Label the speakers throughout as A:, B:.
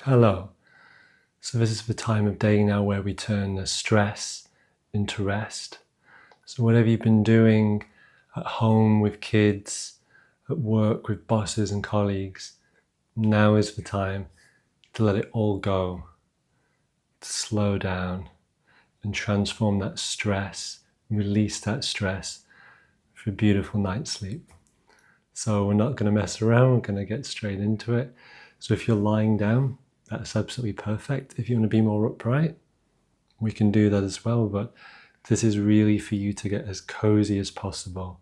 A: Hello. So this is the time of day now where we turn the stress into rest. So whatever you've been doing at home with kids, at work with bosses and colleagues, now is the time to let it all go, to slow down and transform that stress, release that stress for a beautiful night's sleep. So we're not going to mess around, we're going to get straight into it. So if you're lying down, that's absolutely perfect. If you want to be more upright, we can do that as well, but this is really for you to get as cozy as possible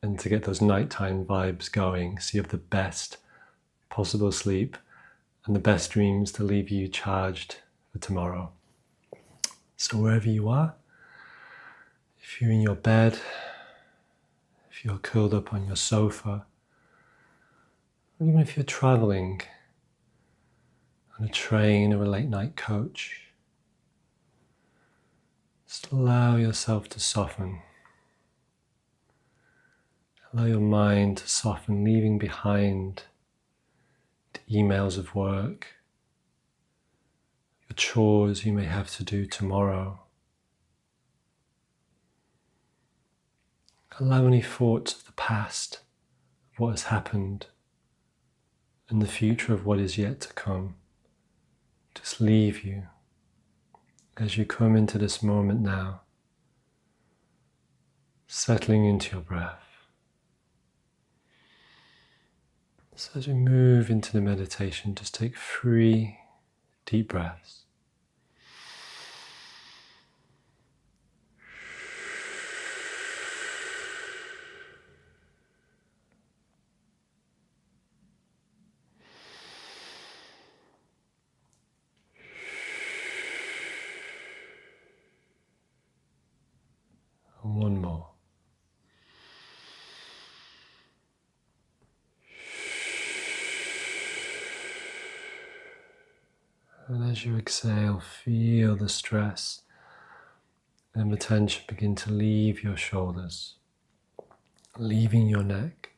A: and to get those nighttime vibes going so you have the best possible sleep and the best dreams to leave you charged for tomorrow. So wherever you are, if you're in your bed, if you're curled up on your sofa, or even if you're traveling on a train or a late night coach, just allow yourself to soften. Allow your mind to soften, leaving behind the emails of work, your chores you may have to do tomorrow. Allow any thoughts of the past, of what has happened, and the future of what is yet to come. Just leave you as you come into this moment now, settling into your breath. So as we move into the meditation, just take 3 deep breaths. And one more. And as you exhale, feel the stress and the tension begin to leave your shoulders, leaving your neck.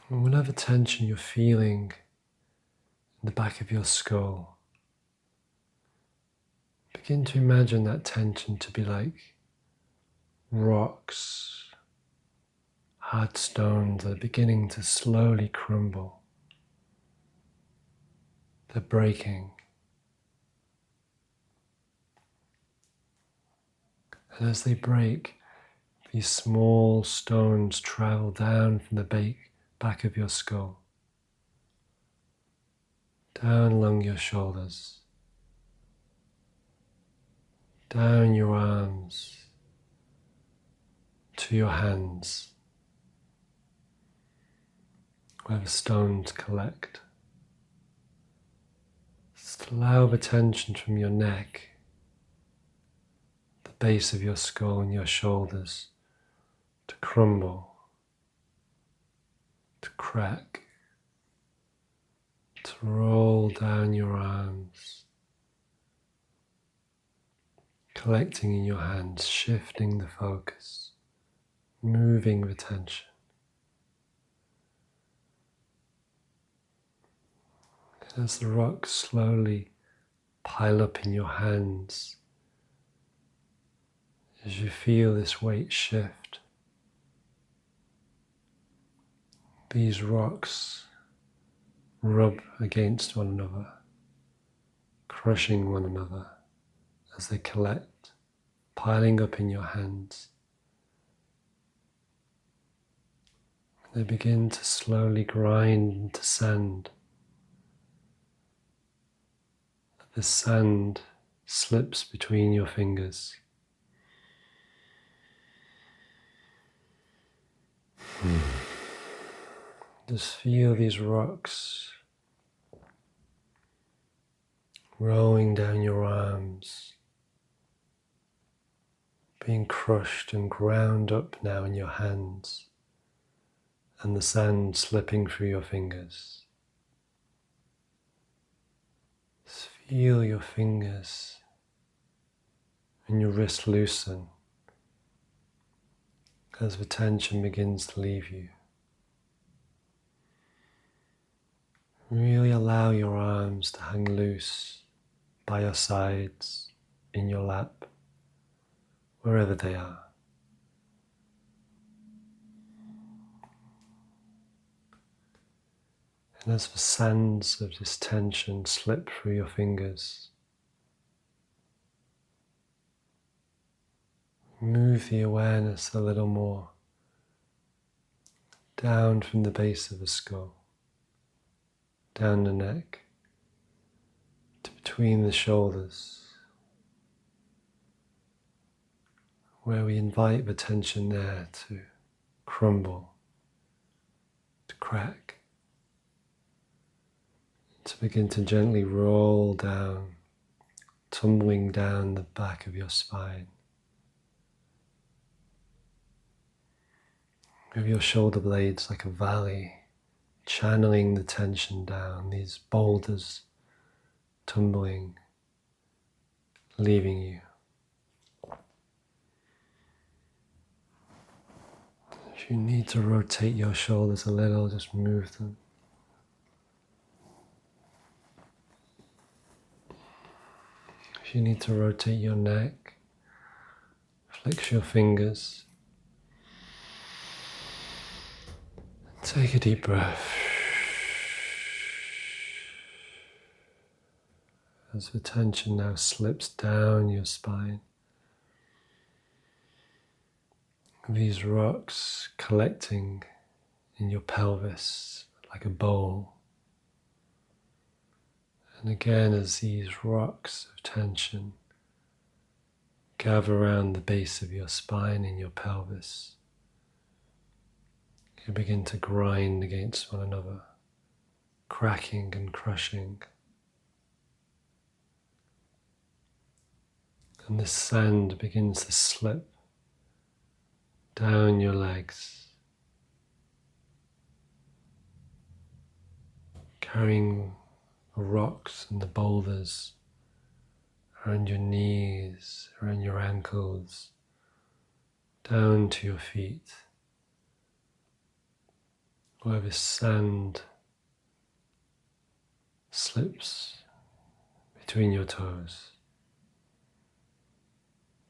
A: And whatever tension you're feeling in the back of your skull, begin to imagine that tension to be like rocks, hard stones that are beginning to slowly crumble. They're breaking. And as they break, these small stones travel down from the back of your skull, down along your shoulders, down your arms, to your hands, where the stones collect. Just allow the tension from your neck, the base of your skull and your shoulders to crumble, to crack, to roll down your arms, collecting in your hands, shifting the focus, moving the tension. As the rocks slowly pile up in your hands, as you feel this weight shift, these rocks rub against one another, crushing one another as they collect, piling up in your hands. They begin to slowly grind into sand. The sand slips between your fingers. Just feel these rocks rolling down your arms, being crushed and ground up now in your hands, and the sand slipping through your fingers. Just feel your fingers and your wrist loosen as the tension begins to leave you. Really allow your arms to hang loose by your sides, in your lap, wherever they are. And as the sands of this tension slip through your fingers, move the awareness a little more down from the base of the skull, down the neck, to between the shoulders, where we invite the tension there to crumble, to crack, to begin to gently roll down, tumbling down the back of your spine. With your shoulder blades like a valley, channeling the tension down, these boulders tumbling, leaving you. If you need to rotate your shoulders a little, just move them. If you need to rotate your neck, flex your fingers. Take a deep breath. As the tension now slips down your spine, these rocks collecting in your pelvis like a bowl. And again, as these rocks of tension gather around the base of your spine in your pelvis, you begin to grind against one another, cracking and crushing. And the sand begins to slip down your legs, carrying the rocks and the boulders around your knees, around your ankles, down to your feet, where the sand slips between your toes,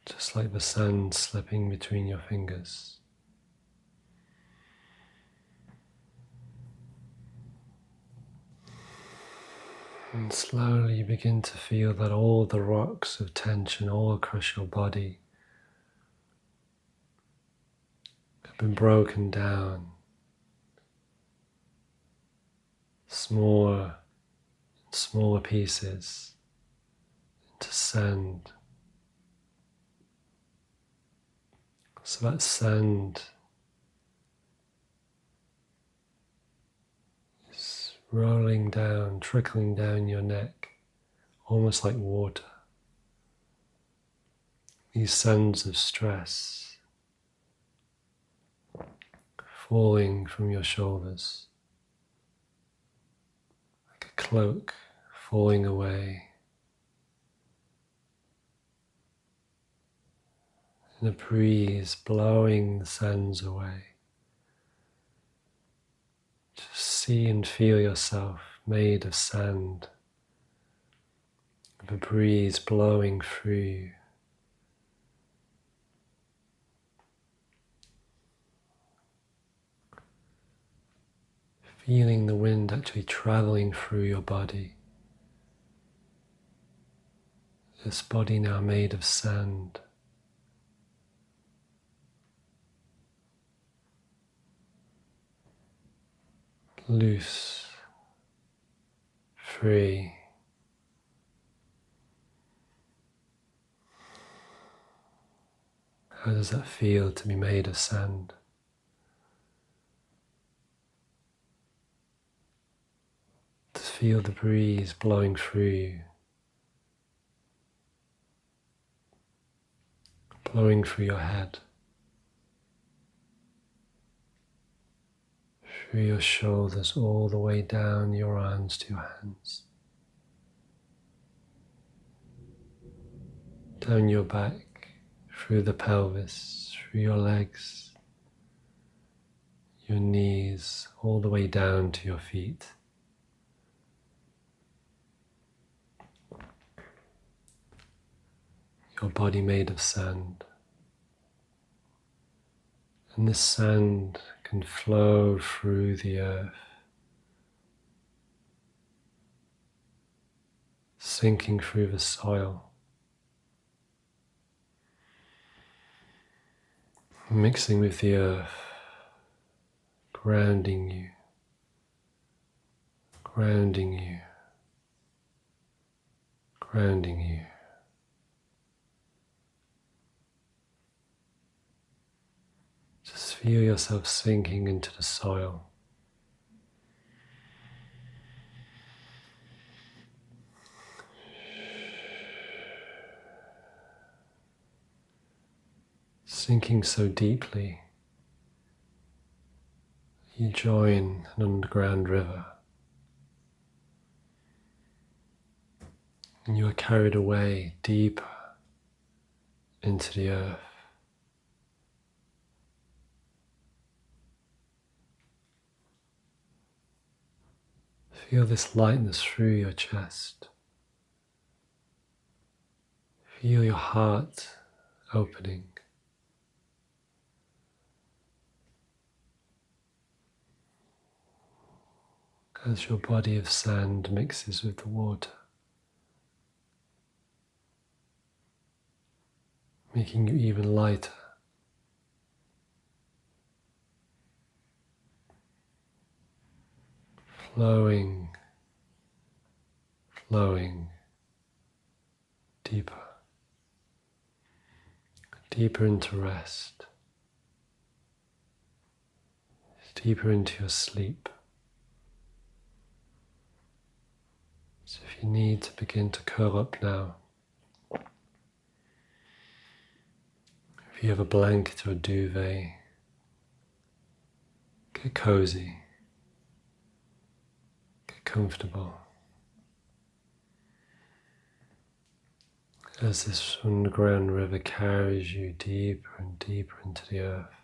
A: just like the sand slipping between your fingers. And slowly you begin to feel that all the rocks of tension all across your body have been broken down, smaller and smaller pieces, into sand. So that sand is rolling down, trickling down your neck, almost like water. These sands of stress falling from your shoulders, like a cloak falling away. And a breeze blowing the sands away. Just see and feel yourself made of sand, with a breeze blowing through you. Feeling the wind actually traveling through your body. This body now made of sand. Loose, free. How does that feel to be made of sand? To feel the breeze blowing through you, blowing through your head, through your shoulders, all the way down your arms to your hands, down your back, through the pelvis, through your legs, your knees, all the way down to your feet. your body made of sand. And this sand can flow through the earth, sinking through the soil, mixing with the earth, grounding you, grounding you, grounding you. Just feel yourself sinking into the soil. Sinking so deeply, you join an underground river. And you are carried away deeper into the earth. Feel this lightness through your chest. Feel your heart opening. As your body of sand mixes with the water, making you even lighter. Flowing, flowing deeper, deeper into rest, deeper into your sleep. So if you need to begin to curl up now, if you have a blanket or a duvet, get cozy, get comfortable. As this underground river carries you deeper and deeper into the earth,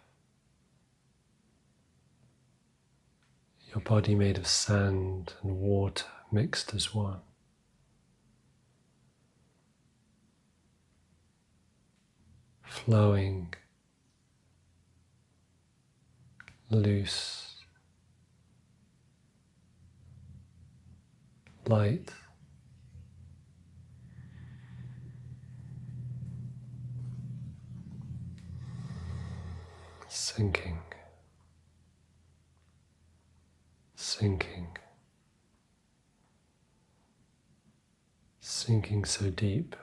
A: your body made of sand and water mixed as one. Flowing, loose, light, sinking, sinking, sinking so deep.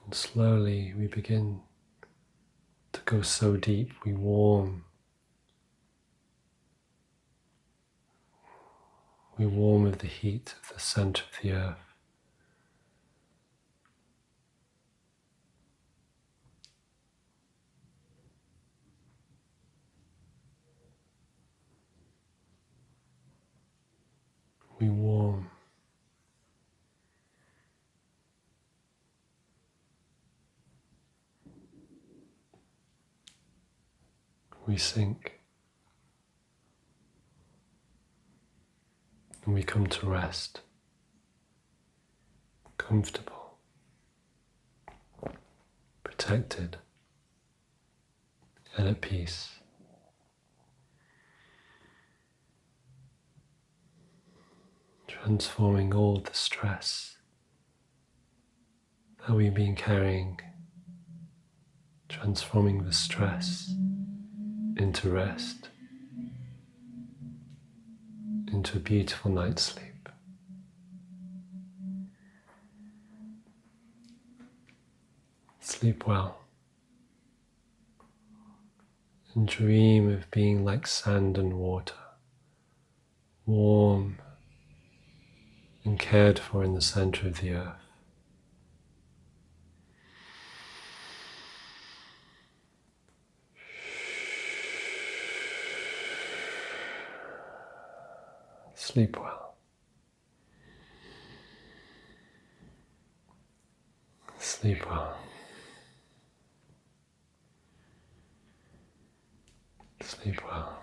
A: And slowly we begin to go so deep we warm. We warm with the heat of the center of the earth. We warm. We sink. And we come to rest. Comfortable. Protected. And at peace. Transforming all the stress that we've been carrying, transforming the stress into rest, into a beautiful night's sleep. Sleep well and dream of being like sand and water, warm and cared for in the center of the earth. Sleep well. Sleep well. Sleep well.